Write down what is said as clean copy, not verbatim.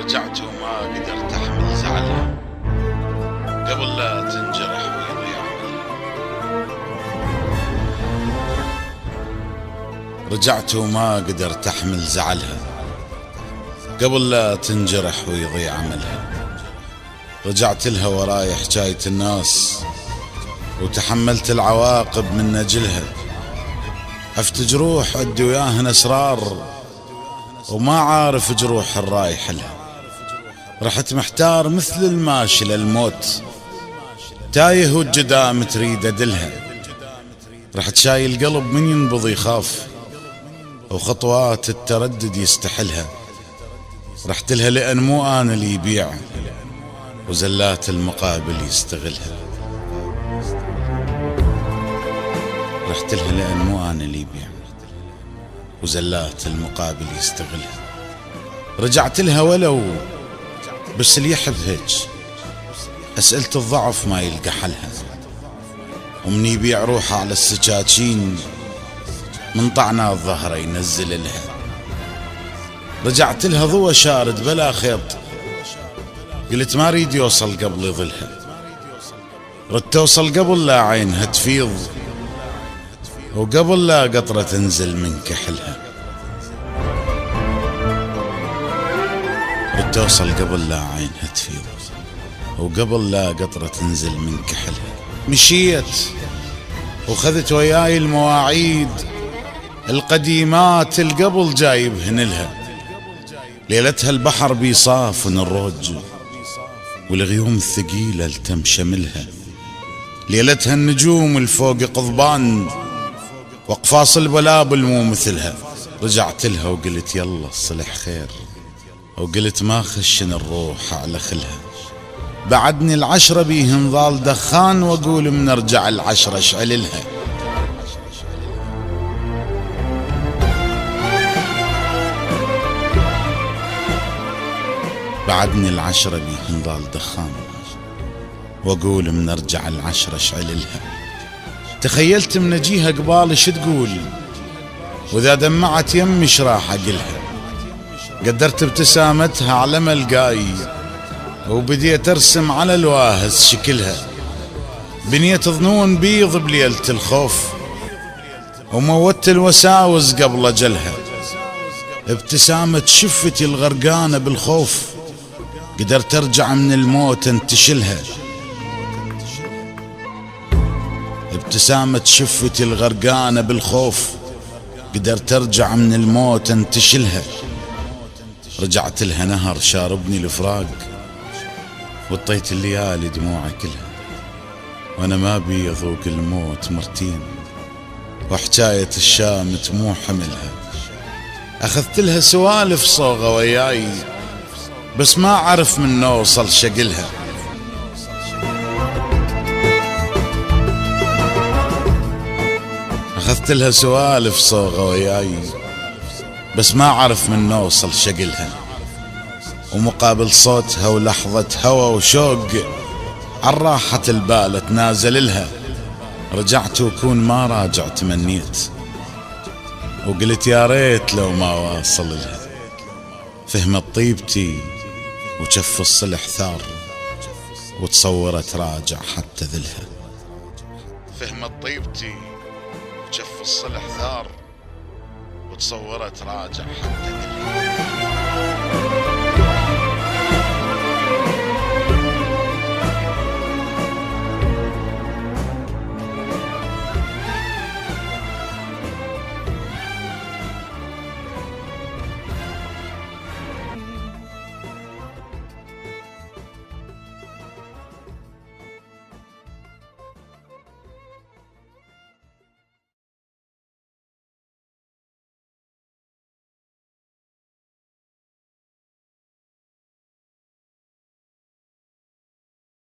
رجعت وما قدرت أحمل زعلها قبل لا تنجرح ويضيع عملها. رجعت وما قدرت أحمل زعلها قبل لا تنجرح ويضيع عملها. رجعت لها وراي حكاية الناس وتحملت العواقب من أجلها. عفت جروح أدي وياهن أسرار وما عارف جروح الرايح لها. رحت محتار مثل الماشي للموت تايه والجدام تريد أدلها. رحت شايل قلب من ينبض يخاف وخطوات التردد يستحلها. رحت لها لأن مو أنا اللي يبيع وزلات المقابل يستغلها. رحت لها لأن مو أنا اللي يبيع وزلات المقابل يستغلها. رجعت لها ولو بس اللي يحب هيج أسئلة الضعف ما يلقى حلها. ومن يبيع روحه على السكاكين من طعنات ظهره ينزل لها. رجعت لها ضوى شارد بلا خيط قلت ما ريد يوصل قبل يظلها. رد توصل قبل لا عينها تفيض وقبل لا قطرة تنزل من كحلها. رد توصل قبل لا عينها تفيض وقبل لا قطرة تنزل من كحلها. مشيت وخذت وياي المواعيد القديمات القبل جايبهن لها. ليلتها البحر بيصافن الروج والغيوم الثقيلة التم شملها. ليلتها النجوم الفوق قضبان واقفاص البلابل مو مثلها. رجعت لها وقلت يلا الصلح خير وقلت ما خشن الروح على خلها. بعدني العشرة بيهن ظال دخان واقول منرجع العشرة اشعللها. بعدني العشرة بيهن ظال دخان واقول منرجع العشرة اشعللها. تخيلت من اجيها قبال شو تقول واذا دمعت يمي شراح اقلها. قدرت ابتسامتها على ملقاي وبديت ارسم على الواهس شكلها. بنيت ظنون بيض بليلة الخوف وموت الوساوس قبل اجلها. ابتسامة شفتي الغرقانة بالخوف قدرت ارجع من الموت انتشلها. ابتسامة شفتي الغرقانة بالخوف قدرت ارجع من الموت انتشلها. رجعت لها نهر شاربني الفراق وطيت الليالي دموعي كلها. وانا ما بي اذوق الموت مرتين وحكاية الشامت مو حملها. اخذت لها سوالف صوغة وياي بس ما عرف من نوصل شقلها. اخذت لها سوالف صوغة وياي بس ما عرف من نوصل شقلها. ومقابل صوتها ولحظة هوى وشوق عالراحة البال تنازل لها. رجعت وكون ما راجع تمنيت وقلت يا ريت لو ما واصل لها. فهمت طيبتي وشف الصلح ثار وتصورت راجع حتى ذلها. فهمت طيبتي وشف الصلح ثار وتصورت راجع حتى ذلها.